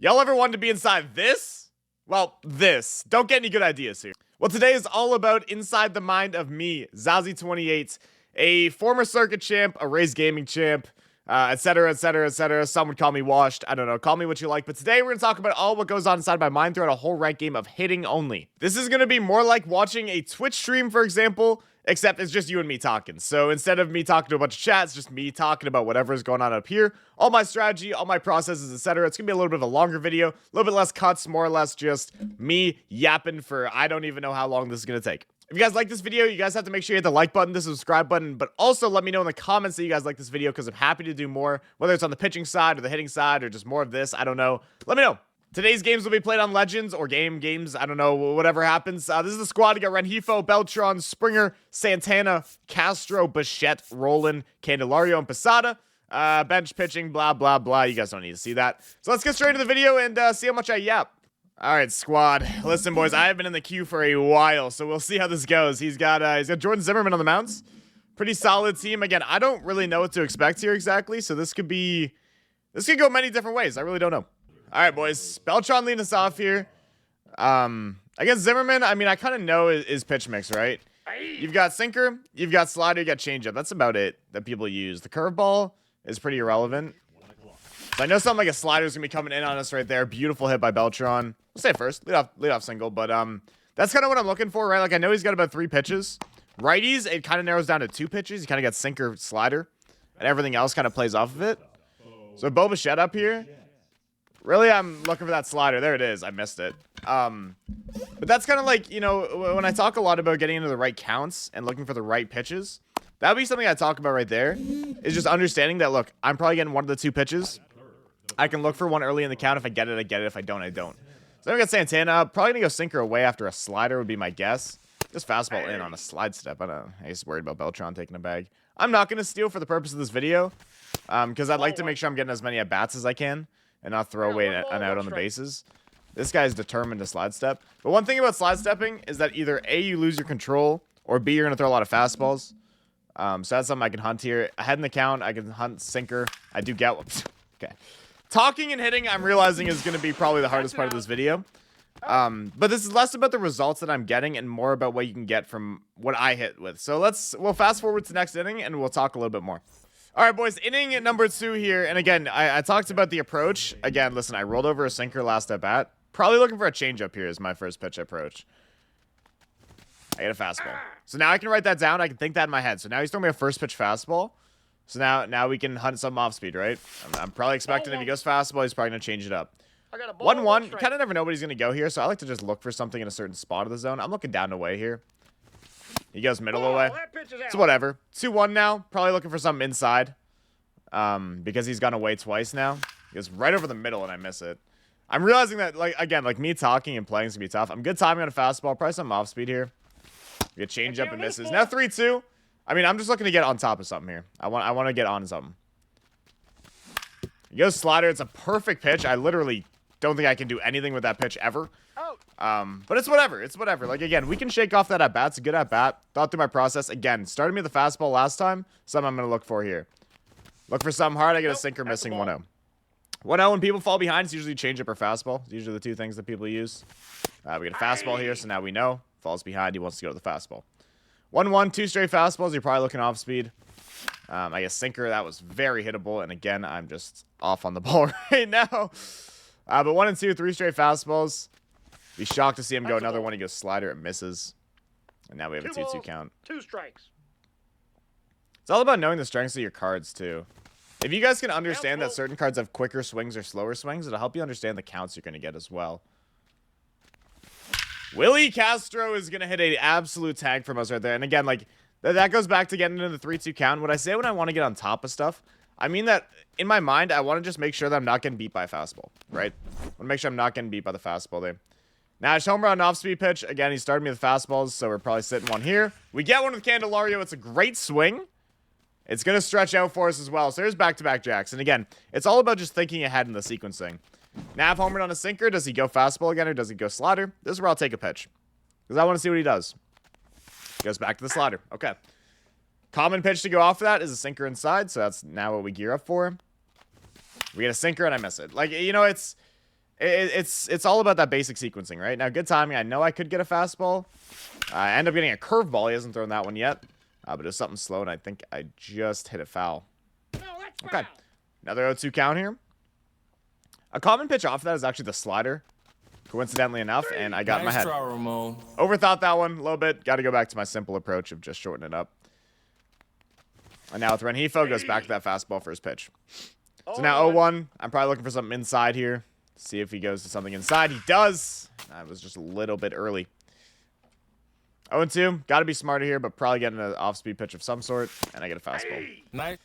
Y'all ever wanted to be inside this? Well, this. Don't get any good ideas here. Well, today is all about inside the mind of me, Zazie28, a former circuit champ, a Rays gaming champ, etc., etc., etc. Some would call me washed. I don't know. Call me what you like. But today we're going to talk about all what goes on inside my mind throughout a whole ranked game of hitting only. This is going to be more like watching a Twitch stream, for example, except it's just you and me talking. So instead of me talking to a bunch of chats, just me talking about whatever is going on up here, all my strategy, all my processes, etc. It's going to be a little bit of a longer video, a little bit less cuts, more or less just me yapping for I don't even know how long this is going to take. If you guys like this video, you guys have to make sure you hit the like button, the subscribe button, but also let me know in the comments that you guys like this video because I'm happy to do more, whether it's on the pitching side or the hitting side or just more of this, I don't know. Let me know. Today's games will be played on Legends or games, I don't know, whatever happens. This is the squad. You got Rengifo, Beltran, Springer, Santana, Castro, Bichette, Roland, Candelario, and Posada. Bench pitching, blah, blah, blah. You guys don't need to see that. So let's get straight to the video and see how much I yap. All right, squad. Listen, boys, I have been in the queue for a while, so we'll see how this goes. He's got Jordan Zimmerman on the mounts. Pretty solid team. Again, I don't really know what to expect here exactly, so this could go many different ways. I really don't know. All right, boys. Beltran leading us off here. Against Zimmerman, I mean, I kind of know his pitch mix, right? You've got sinker, you've got slider, you got changeup. That's about it that people use. The curveball is pretty irrelevant. So I know something like a slider is going to be coming in on us right there. Beautiful hit by Beltran. We'll say it first. Lead off single. But that's kind of what I'm looking for, right? Like, I know he's got about 3 pitches. Righties, it kind of narrows down to 2 pitches. You kind of got sinker, slider. And everything else kind of plays off of it. So Bo Bichette up here. Really, I'm looking for that slider. There it is. I missed it. But that's kind of like, you know, when I talk a lot about getting into the right counts and looking for the right pitches, that would be something I talk about right there. Is just understanding that, look, I'm probably getting 1 of the 2 pitches. I can look for one early in the count. If I get it, I get it. If I don't, I don't. So then we got Santana. Probably going to go sinker away after a slider would be my guess. Just fastball in on a slide step. I don't know. I'm just worried about Beltran taking a bag. I'm not going to steal for the purpose of this video because I'd like to make sure I'm getting as many at-bats as I can and not throw away an out on the bases. This guy's determined to slide step. But one thing about slide stepping is that either A, you lose your control, or B, you're going to throw a lot of fastballs. So that's something I can hunt here. Ahead in the count, I can hunt sinker. I do get... Okay. Talking and hitting, I'm realizing, is going to be probably the hardest part of this video. But this is less about the results that I'm getting and more about what you can get from what I hit with. So we'll fast forward to next inning and we'll talk a little bit more. All right, boys, inning at number 2 here. And again, I talked about the approach. Again, listen, I rolled over a sinker last at bat. Probably looking for a changeup here is my first pitch approach. I get a fastball. So now I can write that down. I can think that in my head. So now he's throwing me a first pitch fastball. So now we can hunt some off speed, right? I'm probably expecting if he goes fastball, he's probably going to change it up. 1-1. You kind of never know what he's going to go here, so I like to just look for something in a certain spot of the zone. I'm looking down away here. He goes middle away. So whatever. 2-1 now. Probably looking for something inside because he's gone away twice now. He goes right over the middle, and I miss it. I'm realizing that, like, again, like me talking and playing is going to be tough. I'm good timing on a fastball. Probably some off speed here. We get change up and misses. Now 3-2. I mean, I'm just looking to get on top of something here. I want to get on something. He goes slider. It's a perfect pitch. I literally don't think I can do anything with that pitch ever. But it's whatever. It's whatever. Like, again, we can shake off that at-bat. It's a good at-bat. Thought through my process. Again, started me with the fastball last time. Something I'm going to look for here. Look for something hard. I get a sinker missing 1-0. 1-0 when people fall behind, it's usually change up or fastball. It's usually the 2 things that people use. We get a fastball here, so now we know. Falls behind, he wants to go to the fastball. 1-1, 2 straight fastballs. You're probably looking off speed. I guess sinker, that was very hittable. And again, I'm just off on the ball right now. But 1 and 2, 3 straight fastballs. Be shocked to see him go another one. He goes slider, it misses. And now we have a 2-2 count. 2 strikes. It's all about knowing the strengths of your cards, too. If you guys can understand that certain cards have quicker swings or slower swings, it'll help you understand the counts you're going to get as well. Willie Castro is going to hit an absolute tag from us right there. And again, like, that goes back to getting into the 3-2 count. What I say when I want to get on top of stuff, I mean that in my mind, I want to just make sure that I'm not getting beat by a fastball, right? I want to make sure I'm not getting beat by the fastball there. Now, it's home run off-speed pitch. Again, he started me with fastballs, so we're probably sitting one here. We get one with Candelario. It's a great swing. It's going to stretch out for us as well. So there's back-to-back jacks. And again, it's all about just thinking ahead in the sequencing. Nav homered on a sinker. Does he go fastball again or does he go slider? This is where I'll take a pitch because I want to see what he does. Goes back to the slider. Okay. Common pitch to go off of that is a sinker inside, so that's now what we gear up for. We get a sinker and I miss it. Like, you know, it's it's all about that basic sequencing, right? Now, good timing. I know I could get a fastball. I end up getting a curveball. He hasn't thrown that one yet. But it was something slow, and I think I just hit a foul. Okay. Another 0-2 count here. A common pitch off of that is actually the slider, coincidentally enough, and I got in my head. Overthought that one a little bit. Got to go back to my simple approach of just shortening it up. And now with Rengifo, goes back to that fastball for his pitch. So now 0-1. I'm probably looking for something inside here. See if he goes to something inside. He does. I was just a little bit early. 0-2. Got to be smarter here, but probably getting an off-speed pitch of some sort. And I get a fastball. Nice.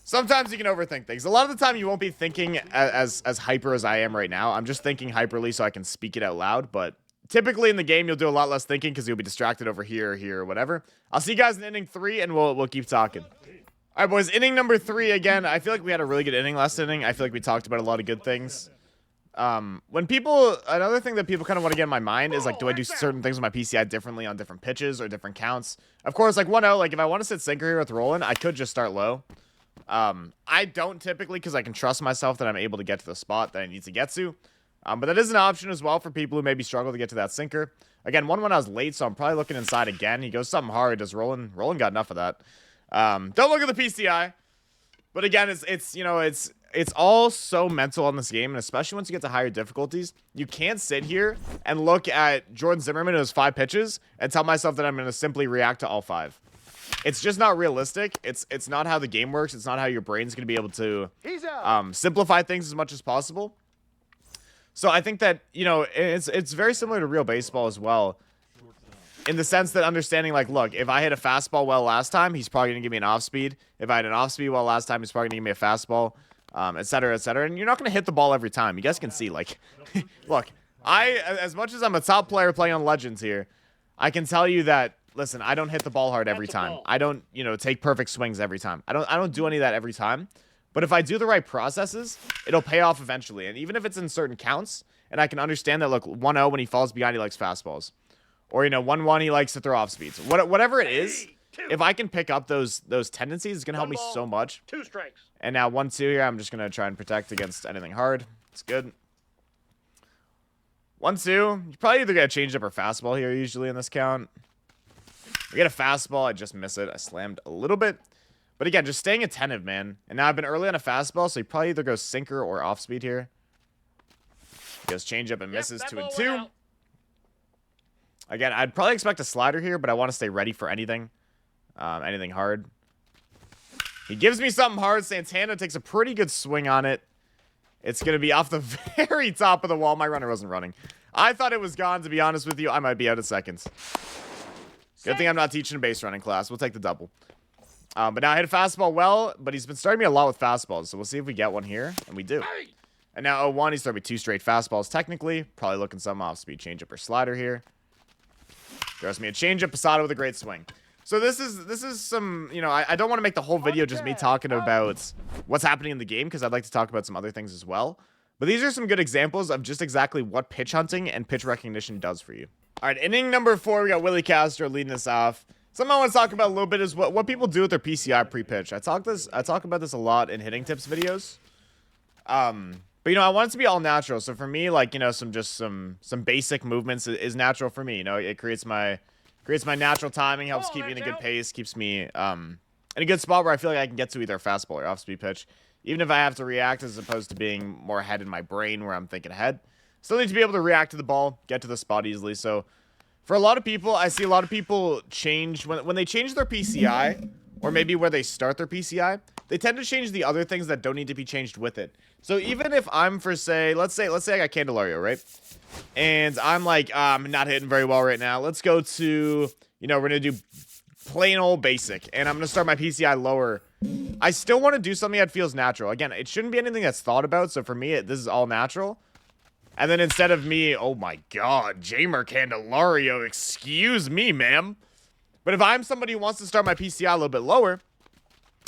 Sometimes you can overthink things. A lot of the time, you won't be thinking as hyper as I am right now. I'm just thinking hyperly so I can speak it out loud. But typically in the game, you'll do a lot less thinking because you'll be distracted over here, or whatever. I'll see you guys in inning 3, and we'll keep talking. All right, boys. Inning number 3 again. I feel like we had a really good inning last inning. I feel like we talked about a lot of good things. Another thing that people kind of want to get in my mind is, like, do I do certain things with my PCI differently on different pitches or different counts? Of course, like 1-0, like if I want to sit sinker here with Roland, I could just start low. I don't typically because I can trust myself that I'm able to get to the spot that I need to get to. But that is an option as well for people who maybe struggle to get to that sinker. Again, 1-1 I was late, so I'm probably looking inside again. He goes something hard. Does Roland? Roland got enough of that. Don't look at the PCI. But again, it's all so mental on this game, and especially once you get to higher difficulties, you can't sit here and look at Jordan Zimmerman and his 5 pitches and tell myself that I'm going to simply react to all 5. It's just not realistic. It's not how the game works. It's not how your brain's going to be able to simplify things as much as possible. So I think that, it's very similar to real baseball as well, in the sense that understanding, like, look, if I hit a fastball well last time, he's probably going to give me an off-speed. If I had an off-speed well last time, he's probably going to give me a fastball, et cetera, et cetera. And you're not going to hit the ball every time. You guys can see, like, look, as much as I'm a top player playing on Legends here, I can tell you that, listen, I don't hit the ball hard every time. I don't, take perfect swings every time. I don't do any of that every time. But if I do the right processes, it'll pay off eventually. And even if it's in certain counts, and I can understand that, look, 1-0 when he falls behind, he likes fastballs. Or, 1-1, he likes to throw off speeds. Whatever it is, if I can pick up those tendencies, it's going to help me so much. 2 strikes. And now 1-2 here, I'm just going to try and protect against anything hard. It's good. 1-2. You probably either get a changeup or fastball here usually in this count. I get a fastball. I just miss it. I slammed a little bit. But again, just staying attentive, man. And now I've been early on a fastball, so he probably either goes sinker or off speed here. He goes changeup and misses 2-2. Again, I'd probably expect a slider here, but I want to stay ready for anything. Anything hard. He gives me something hard. Santana takes a pretty good swing on it. It's going to be off the very top of the wall. My runner wasn't running. I thought it was gone, to be honest with you. I might be out of seconds. Good thing I'm not teaching a base running class. We'll take the double. But now I hit a fastball well, but he's been starting me a lot with fastballs. So we'll see if we get one here, and we do. And now 0-1, he's starting me 2 straight fastballs technically. Probably looking some off-speed changeup or slider here. Throws me a changeup, Posada with a great swing. So this is some, I don't want to make the whole video just me talking about what's happening in the game, because I'd like to talk about some other things as well. But these are some good examples of just exactly what pitch hunting and pitch recognition does for you. All right, inning number 4, we got Willie Castro leading us off. Something I want to talk about a little bit is what people do with their PCI pre-pitch. I talk about this a lot in hitting tips videos. But I want it to be all natural. So for me, like, some basic movements is natural for me. It creates my natural timing, helps keep me in a good pace, keeps me in a good spot where I feel like I can get to either a fastball or off-speed pitch, even if I have to react as opposed to being more ahead in my brain where I'm thinking ahead. Still need to be able to react to the ball, get to the spot easily. So for a lot of people, I see a lot of people change when they change their PCI, or maybe where they start their PCI, they tend to change the other things that don't need to be changed with it. So even if I'm let's say I got Candelario, right? And I'm like, I'm not hitting very well right now. Let's go to, we're going to do plain old basic, and I'm going to start my PCI lower. I still want to do something that feels natural. Again, it shouldn't be anything that's thought about. So for me, this is all natural. And then instead of me, oh my God, Jamer Candelario, excuse me, ma'am. But if I'm somebody who wants to start my PCI a little bit lower,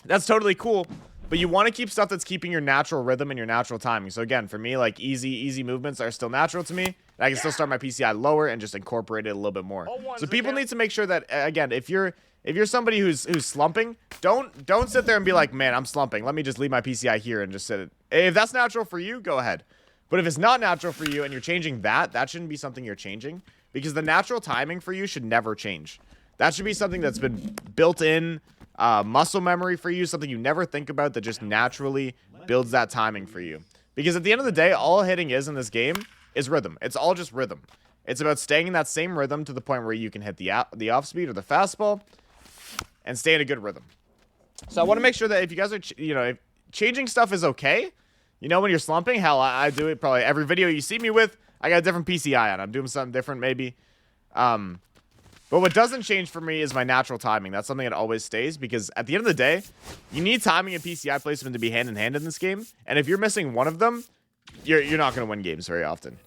that's totally cool. But you want to keep stuff that's keeping your natural rhythm and your natural timing. So again, for me, like easy movements are still natural to me. And I can still start my PCI lower and just incorporate it a little bit more. So people need to make sure that, again, if you're somebody who's slumping, don't sit there and be like, man, I'm slumping. Let me just leave my PCI here and just sit it. If that's natural for you, go ahead. But if it's not natural for you and you're changing that, that shouldn't be something you're changing, because the natural timing for you should never change. That should be something that's been built in, muscle memory for you, something you never think about that just naturally builds that timing for you. Because at the end of the day, all hitting is in this game is rhythm. It's all just rhythm. It's about staying in that same rhythm to the point where you can hit the off speed or the fastball and stay in a good rhythm. So I want to make sure that if you guys are, if changing stuff is okay. When you're slumping, hell, I do it probably every video you see me with. I got a different PCI on. I'm doing something different maybe. But what doesn't change for me is my natural timing. That's something that always stays, because at the end of the day, you need timing and PCI placement to be hand in hand in this game. And if you're missing one of them, you're not going to win games very often.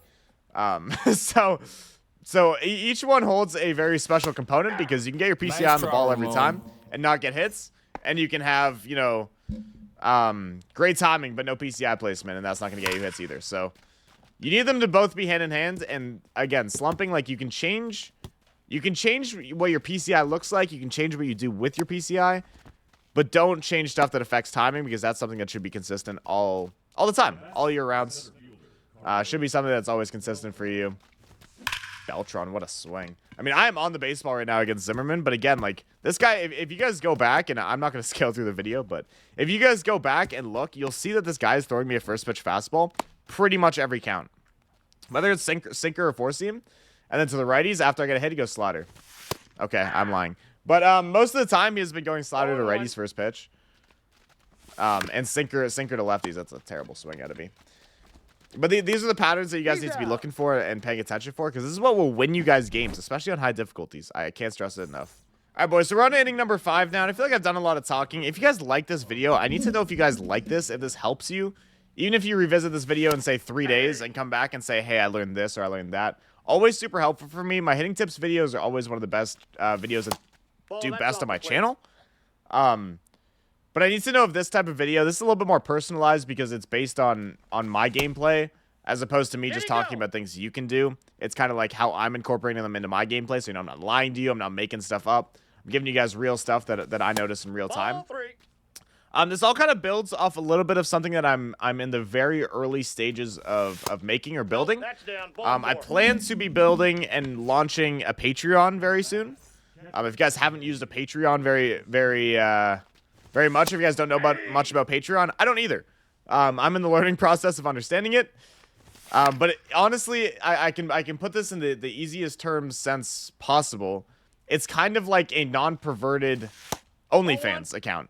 So each one holds a very special component, because you can get your PCI on the ball every time and not get hits, and you can have, great timing but no PCI placement, and that's not going to get you hits either. So you need them to both be hand in hand. And again, slumping, like, you can change what your PCI looks like, you can change what you do with your PCI, but don't change stuff that affects timing, because that's something that should be consistent all the time, all year rounds. Should be something that's always consistent for you. Beltron, what a swing. I mean, I am on the baseball right now against Zimmerman, but again, like, this guy, if you guys go back, and I'm not going to scale through the video, but if you guys go back and look, you'll see that this guy is throwing me a first pitch fastball pretty much every count. Whether it's sinker or four seam. And then to the righties, after I get a hit, he goes slider. Okay, I'm lying. But most of the time, he has been going slider to righties first pitch. And sinker to lefties. That's a terrible swing out of me. But these are the patterns that you guys need to be looking for and paying attention for, because this is what will win you guys games, especially on high difficulties. I can't stress it enough. All right, boys, so we're on inning number 5 now, and I feel like I've done a lot of talking. If you guys like this video, I need to know if you guys like this, if this helps you. Even if you revisit this video in, say, 3 days and come back and say, hey, I learned this or I learned that. Always super helpful for me. My hitting tips videos are always one of the best videos that do best on my channel. But I need to know if this type of video, this is a little bit more personalized, because it's based on my gameplay, as opposed to me just talking about things you can do. It's kind of like how I'm incorporating them into my gameplay, so I'm not lying to you, I'm not making stuff up. I'm giving you guys real stuff that I notice in real time. This all kind of builds off a little bit of something that I'm in the very early stages of making or building. I plan to be building and launching a Patreon very soon. If you guys haven't used a Patreon very much, if you guys don't know much about Patreon, I don't either. I'm in the learning process of understanding it. But honestly, I can put this in the easiest terms sense possible. It's kind of like a non-perverted OnlyFans account.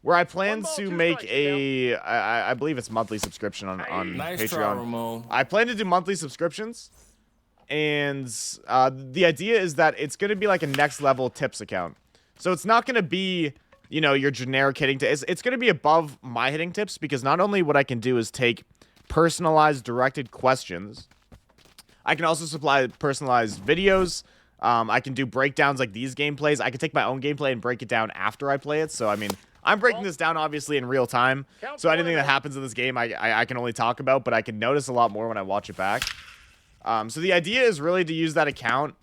Where I plan to make I believe it's monthly subscription on Patreon. I plan to do monthly subscriptions, and the idea is that it's going to be like a next level tips account. So it's not going to be, your generic hitting tips. It's going to be above my hitting tips, because not only what I can do is take personalized directed questions, I can also supply personalized videos. I can do breakdowns like these gameplays. I can take my own gameplay and break it down after I play it. So, I mean, I'm breaking this down, obviously, in real time. So anything that happens in this game, I can only talk about, but I can notice a lot more when I watch it back. So the idea is really to use that account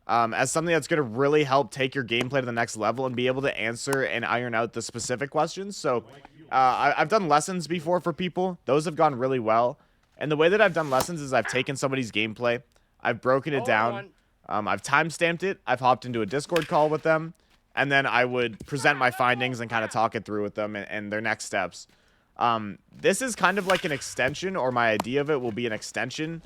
as something that's going to really help take your gameplay to the next level and be able to answer and iron out the specific questions. So I've done lessons before for people. Those have gone really well. And the way that I've done lessons is I've taken somebody's gameplay, I've broken it down, I've time-stamped it, I've hopped into a Discord call with them, and then I would present my findings and kind of talk it through with them and their next steps. This is kind of like an extension, or my idea of it will be an extension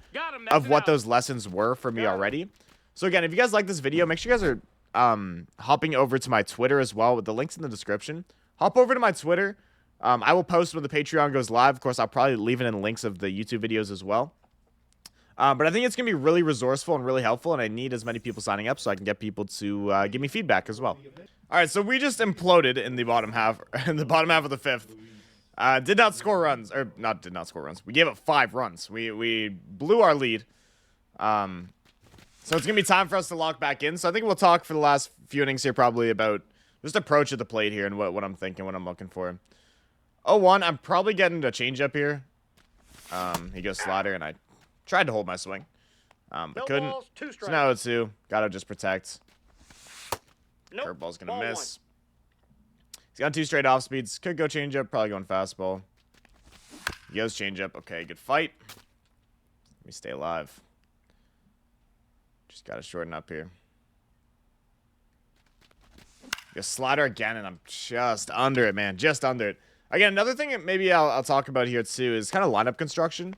of what those lessons were for me already. So again, if you guys like this video, make sure you guys are hopping over to my Twitter as well, with the links in the description. Hop over to my Twitter. I will post when the Patreon goes live. Of course, I'll probably leave it in links of the YouTube videos as well. But I think it's going to be really resourceful and really helpful, and I need as many people signing up so I can get people to give me feedback as well. All right, so we just imploded in the bottom half, of the 5th. Did not score runs, or did not score runs. We gave up 5 runs. We blew our lead. So it's going to be time for us to lock back in. So I think we'll talk for the last few innings here probably about just approach at the plate here and what I'm thinking, what I'm looking for. 0-1, I'm probably getting a changeup here. He goes slider, and I tried to hold my swing, but couldn't. So now 0-2. Gotta just protect. Curveball's gonna miss. He's got 2 straight off speeds. Could go changeup, probably going fastball. He goes changeup. Okay, good fight. Let me stay alive. Just gotta shorten up here. Go slider again, and I'm just under it, man. Just under it. Again, another thing that maybe I'll talk about here too is kind of lineup construction.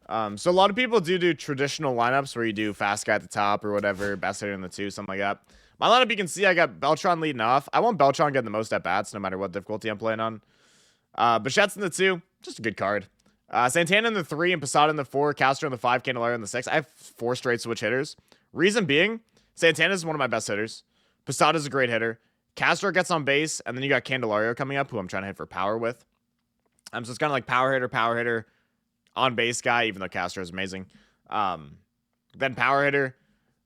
So a lot of people do traditional lineups where you do fast guy at the top or whatever, best hitter in the 2, something like that. My lineup, you can see I got Beltran leading off. I want Beltran getting the most at-bats no matter what difficulty I'm playing on. Bichette's in the 2, just a good card. Santana in the 3 and Posada in the 4, Castro in the 5, Candelario in the 6. I have 4 straight switch hitters. Reason being, Santana is one of my best hitters. Posada's a great hitter. Castro gets on base, and then you got Candelario coming up, who I'm trying to hit for power with. So it's kind of like power hitter, on base guy, even though Castro is amazing. Then power hitter.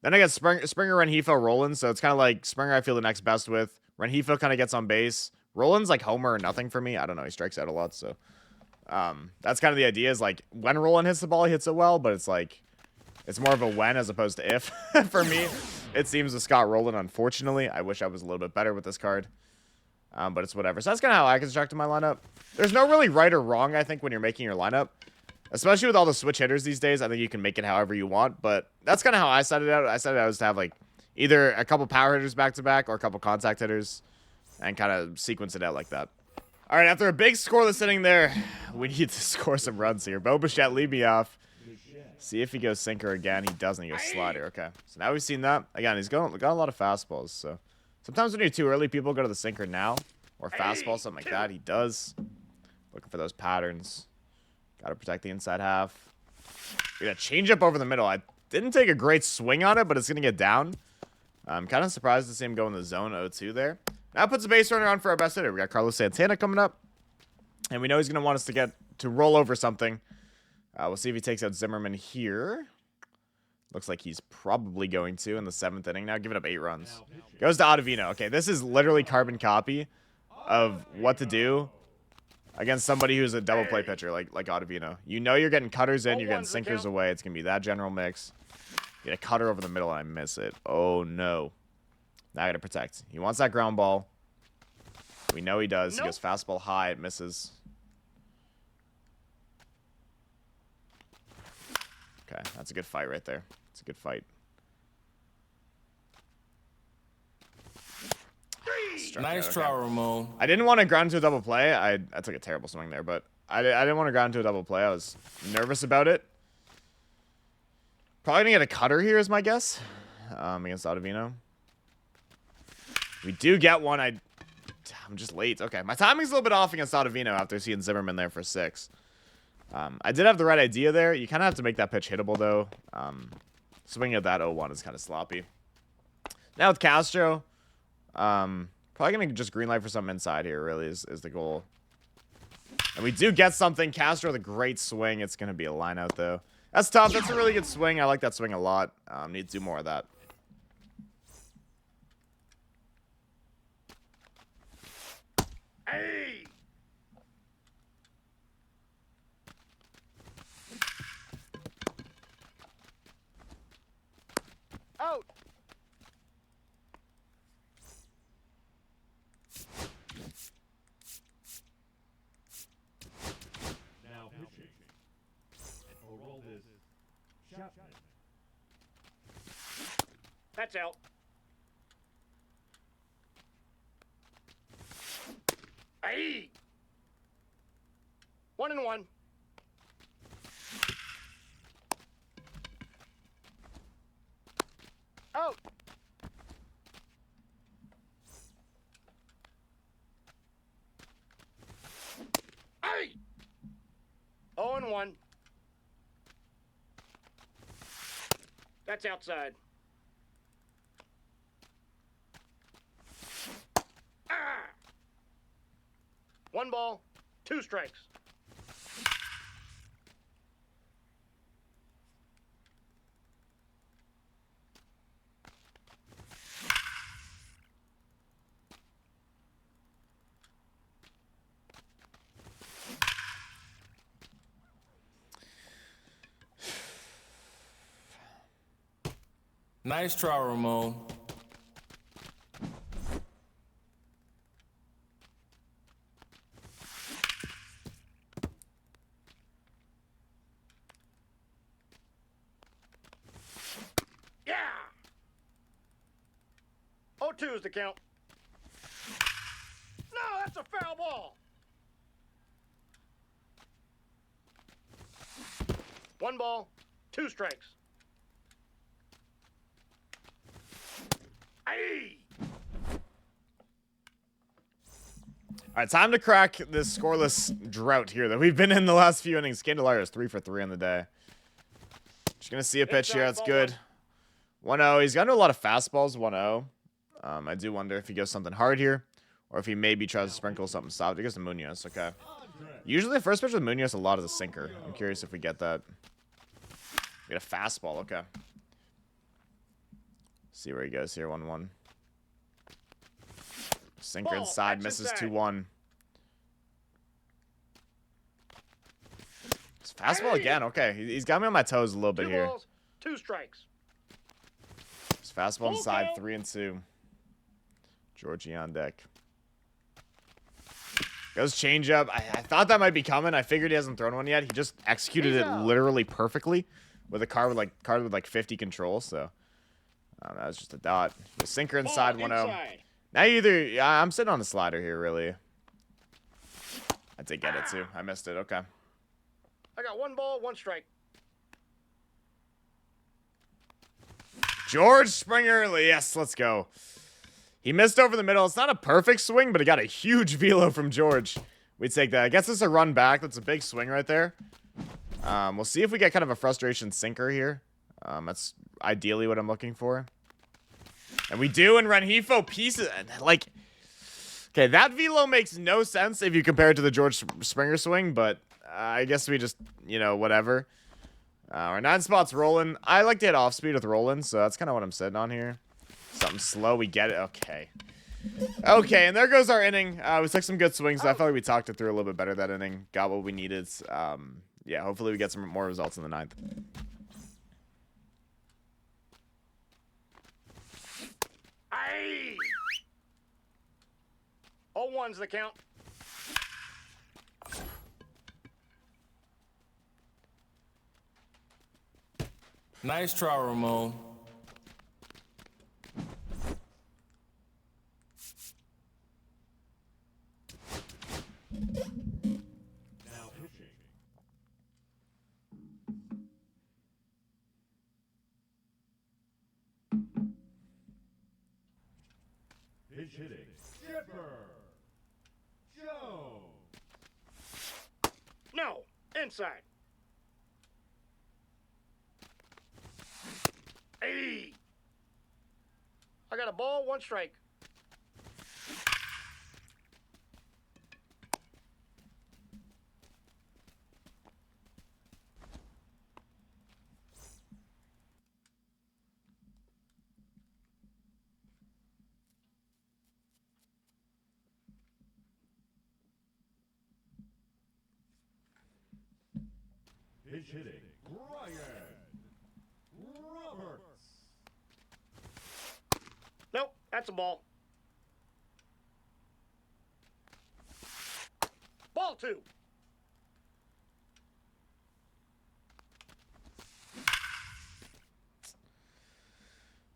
Then I got Springer, Rengifo, Rollins. So it's kind of like Springer I feel the next best with. Rengifo kind of gets on base. Rollins like homer or nothing for me. I don't know. He strikes out a lot. So that's kind of the idea is like when Roland hits the ball, he hits it well. But it's like it's more of a when as opposed to if for me. It seems with Scott Rowland, unfortunately. I wish I was a little bit better with this card. But it's whatever. So that's kind of how I constructed my lineup. There's no really right or wrong, I think, when you're making your lineup. Especially with all the switch hitters these days, I think you can make it however you want. But that's kind of how I set it out. I set it out as to have like either a couple power hitters back-to-back or a couple contact hitters and kind of sequence it out like that. All right, after a big scoreless inning there, we need to score some runs here. Bo Bichette, lead me off. See if he goes sinker again. He doesn't. He goes slider. Okay. So now we've seen that. Again, he's got a lot of fastballs. So sometimes when you're too early, people go to the sinker now. Or fastball, something like that. He does. Looking for those patterns. Got to protect the inside half. We got a changeup over the middle. I didn't take a great swing on it, but it's going to get down. I'm kind of surprised to see him go in the zone 0-2 there. Now puts a base runner on for our best hitter. We got Carlos Santana coming up. And we know he's going to want us to roll over something. We'll see if he takes out Zimmerman here. Looks like he's probably going to in the 7th inning now. Giving up 8 runs. Goes to Ottavino. Okay, this is literally carbon copy of what to do against somebody who's a double play pitcher like Ottavino. You know you're getting cutters in, you're getting sinkers away. It's going to be that general mix. Get a cutter over the middle and I miss it. Oh, no. Now I got to protect. He wants that ground ball. We know he does. He goes fastball high. It misses. Okay, that's a good fight right there. It's a good fight. Nice try, Ramon. I didn't want to ground into a double play. I took a terrible swing there, but I didn't want to ground into a double play. I was nervous about it. Probably going to get a cutter here is my guess against Ottavino. We do get one. I'm just late. Okay, my timing's a little bit off against Ottavino after seeing Zimmerman there for 6. I did have the right idea there. You kind of have to make that pitch hittable, though. Swinging at that 0-1 is kind of sloppy. Now with Castro, probably going to just green light for something inside here, really, is the goal. And we do get something. Castro with a great swing. It's going to be a line out, though. That's tough. That's a really good swing. I like that swing a lot. Need to do more of that. Hey! Out! Now pitching. Orald is Chapman. That's out. Hey! 1-1. Out. Hey! 0-1. That's outside. Ah! 1 ball, 2 strikes. Nice try, Ramon. 2 is the count. No, that's a foul ball. 1 ball, 2 strikes. Aye. All right, time to crack this scoreless drought here that we've been in the last few innings. Candelario is 3 for 3 on the day. Just going to see a pitch here. That's good. 1-0. He's gotten a lot of fastballs, 1-0. I do wonder if he goes something hard here or if he maybe tries to sprinkle something soft. He goes to Munoz. Okay. Usually the first pitch with Munoz a lot is a sinker. I'm curious if we get that. We get a fastball. Okay. See where he goes here. 1-1. Sinker inside, misses 2-1. It's fastball again. Okay, he's got me on my toes a little bit 2 here. balls, 2 strikes. It's fastball inside, 3-2. Georgie on deck. Goes changeup. I thought that might be coming. I figured he hasn't thrown one yet. He just executed it literally perfectly with a card with like 50 control. So that was just a dot. The sinker inside, 1-0. Now I'm sitting on the slider here, really. I did get it too. I missed it. Okay. I got 1 ball, 1 strike. George Springer. Yes, let's go. He missed over the middle. It's not a perfect swing, but he got a huge velo from George. We take that. I guess it's a run back. That's a big swing right there. We'll see if we get kind of a frustration sinker here. That's ideally what I'm looking for. And we do, and Rengifo pieces. Like, okay, that velo makes no sense if you compare it to the George Springer swing, but I guess we just, whatever. Our 9 spot's rolling. I like to hit off speed with rolling, so that's kind of what I'm sitting on here. Something slow, we get it. Okay. Okay, and there goes our inning. We took some good swings. I felt like we talked it through a little bit better that inning. Got what we needed. Yeah, hopefully we get some more results in the 9th. Aye. 0-1's the count. Nice try, Ramon. Now pitching. Pitch hitting. Skipper. Joe. No, inside. Hey. I got a ball, 1 strike. Pitch hitting. Ryan Roberts. Nope, that's a ball. Ball 2.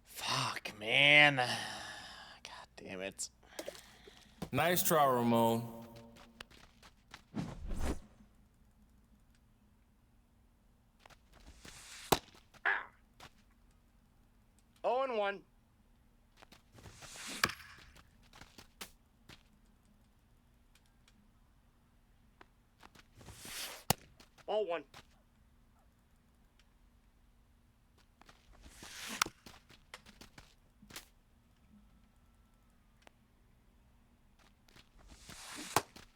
Fuck, man. God damn it. Nice try, Ramon. Ah. 0-1. Ball 1.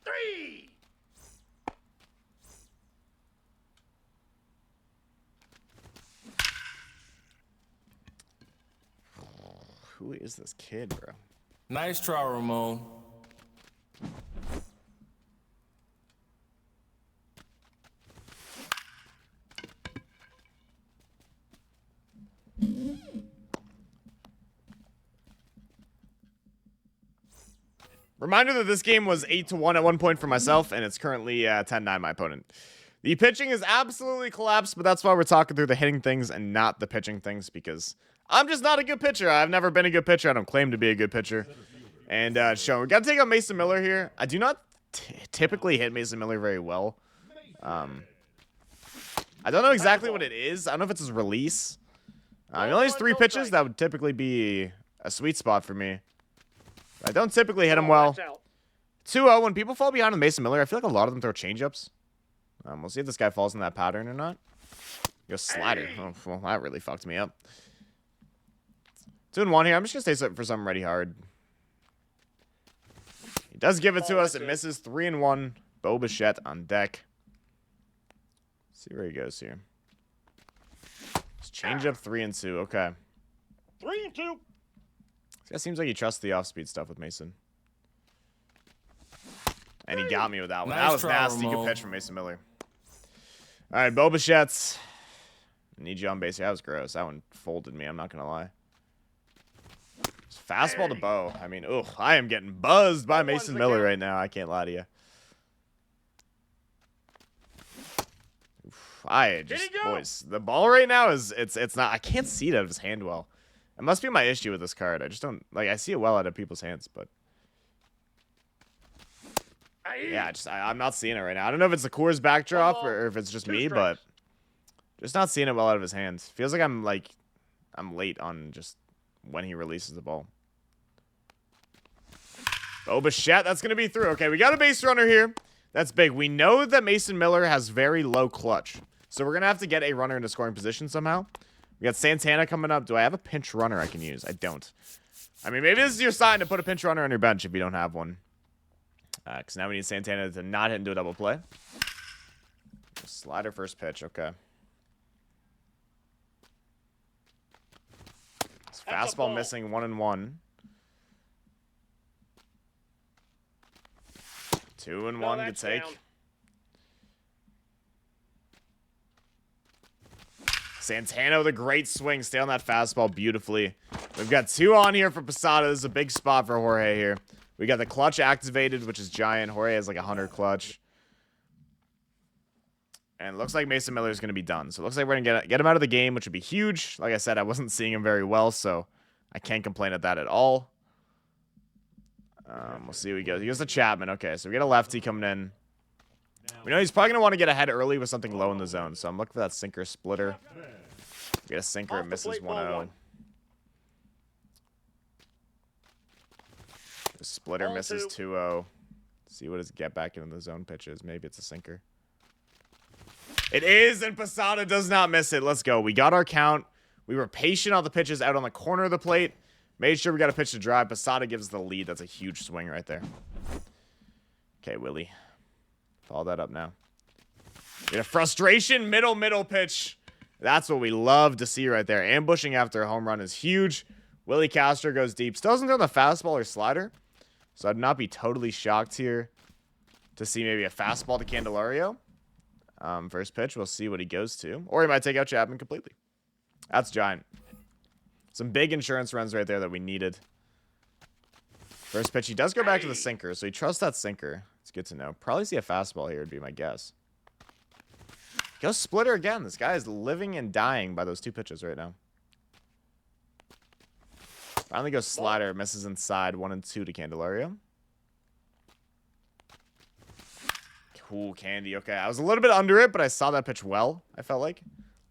Three. Who is this kid, bro? Nice try, Ramon. Reminder that this game was 8-1 at one point for myself, and it's currently 10-9 my opponent. The pitching is absolutely collapsed, but that's why we're talking through the hitting things and not the pitching things, because I'm just not a good pitcher. I've never been a good pitcher. I don't claim to be a good pitcher. And we got to take out Mason Miller here. I do not typically hit Mason Miller very well. I don't know exactly what it is. I don't know if it's his release. He only has 3 pitches. That would typically be a sweet spot for me. I don't typically hit him well. 2-0, when people fall behind with Mason Miller, I feel like a lot of them throw changeups. We'll see if this guy falls in that pattern or not. Yo, slider. Oh, well, that really fucked me up. 2-1 here. I'm just going to stay for something ready hard. He does give it to us. It misses. 3-1. Bo Bichette on deck. See where he goes here. Just change up 3-2. Okay. 3-2. This guy seems like he trusts the off-speed stuff with Mason. And he got me with that one. Nice That was try, nasty. Good Ramon. pitch from Mason Miller. All right, Bo Bichette's. Need you on base here. That was gross. That one folded me. I'm not going to lie. Just fastball to Bo. I mean, ugh, I am getting buzzed by Mason Miller right now. I can't lie to you. I just, boys, the ball right now is, it's not, I can't see it out of his hand well. It must be my issue with this card. I just don't, like, I see it well out of people's hands, but. Yeah, I'm not seeing it right now. I don't know if it's the Coors backdrop or if it's just me, but just not seeing it well out of his hands. Feels like I'm late on just when he releases the ball. Oh, Bichette, that's going to be through. Okay, we got a base runner here. That's big. We know that Mason Miller has very low clutch, so we're going to have to get a runner into scoring position somehow. We got Santana coming up. Do I have a pinch runner I can use? I don't. I mean, maybe this is your sign to put a pinch runner on your bench if you don't have one. Because now we need Santana to not hit into a double play. Slider first pitch. Okay. It's fastball missing 1-1. 2-1 to take. Santana with a great swing. Stay on that fastball beautifully. We've got 2 on here for Posada. This is a big spot for Jorge here. We got the clutch activated, which is giant. Jorge has like 100 clutch. And it looks like Mason Miller is going to be done. So it looks like we're going to get him out of the game, which would be huge. Like I said, I wasn't seeing him very well, so I can't complain at that at all. We'll see who he goes. He goes to Chapman. Okay, so we got a lefty coming in. We know he's probably going to want to get ahead early with something low in the zone. So I'm looking for that sinker splitter. We get a sinker. It misses 1-0. The splitter misses 2-0. See what his get back into the zone pitch is. Maybe it's a sinker. It is, and Posada does not miss it. Let's go. We got our count. We were patient on the pitches out on the corner of the plate. Made sure we got a pitch to drive. Posada gives the lead. That's a huge swing right there. Okay, Willie. Follow that up now. We got a frustration middle pitch. That's what we love to see right there. Ambushing after a home run is huge. Willie Castro goes deep. Still doesn't throw the fastball or slider. So I'd not be totally shocked here to see maybe a fastball to Candelario. First pitch, we'll see what he goes to. Or he might take out Chapman completely. That's giant. Some big insurance runs right there that we needed. First pitch, he does go back to the sinker, so he trusts that sinker. It's good to know. Probably see a fastball here would be my guess. Go splitter again. This guy is living and dying by those 2 pitches right now. Finally goes slider. Misses inside. 1-2 to Candelario. Cool, Candy. Okay, I was a little bit under it, but I saw that pitch well, I felt like.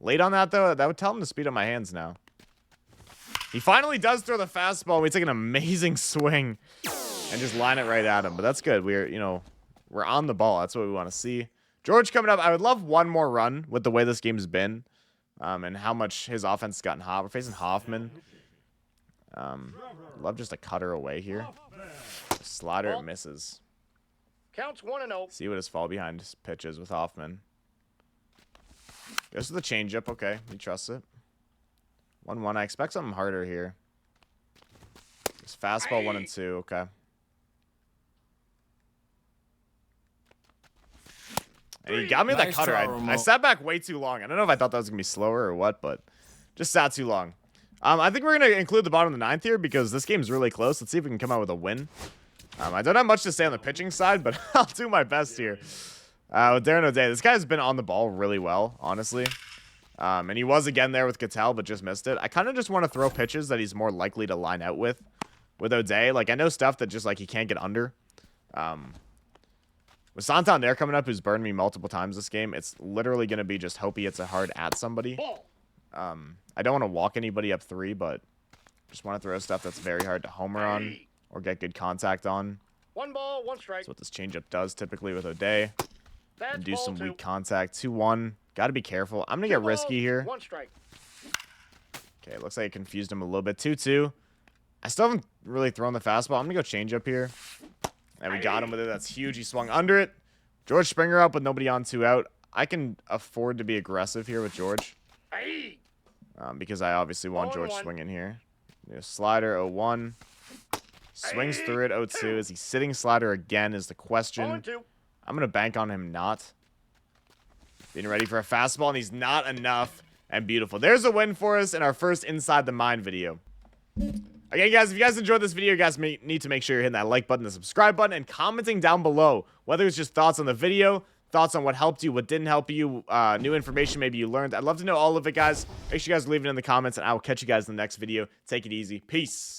Late on that, though, that would tell him to speed up my hands now. He finally does throw the fastball. We take an amazing swing and just line it right at him. But that's good. We're on the ball. That's what we want to see. George coming up. I would love one more run with the way this game's been and how much his offense has gotten hot. We're facing Hoffman. Love just a cutter away here. Slider, it misses. Counts 1-0. See what his fall behind pitch is with Hoffman. Goes to the changeup. Okay, he trusts it. 1-1. I expect something harder here. Just fastball 1-2. Okay. And he got me with that cutter. I sat back way too long. I don't know if I thought that was going to be slower or what, but just sat too long. I think we're going to include the bottom of the 9th here because this game's really close. Let's see if we can come out with a win. I don't have much to say on the pitching side, but I'll do my best here. With Darren O'Day, this guy's been on the ball really well, honestly. And he was again there with Cattell, but just missed it. I kind of just want to throw pitches that he's more likely to line out with O'Day. Like, I know stuff that just, like, he can't get under. With Santander coming up, who's burned me multiple times this game, it's literally going to be just hope he hits a hard at somebody. Ball. I don't want to walk anybody up 3, but just want to throw stuff that's very hard to homer on or get good contact on. 1 ball, 1 strike. That's what this changeup does typically with O'Day. That's And do ball some 2. weak contact. 2-1. Got to be careful. I'm going to 2 get risky here. 1 strike. Okay, looks like I confused him a little bit. 2-2. I still haven't really thrown the fastball. I'm going to go change up here. And we got him with it. That's huge. He swung under it. George Springer up with nobody on, 2 out. I can afford to be aggressive here with George. Aye. Because I obviously want George 0-1. swinging here. Slider, 0-1. Swings through it, 0-2. Is he sitting slider again is the question. 0-2. I'm going to bank on him not. Being ready for a fastball, and he's not enough. And beautiful. There's a win for us in our first Inside the Mind video. Again, guys, if you guys enjoyed this video, you guys need to make sure you're hitting that like button, the subscribe button, and commenting down below. Whether it's just thoughts on the video, thoughts on what helped you, what didn't help you, new information maybe you learned. I'd love to know all of it, guys. Make sure you guys leave it in the comments, and I will catch you guys in the next video. Take it easy. Peace.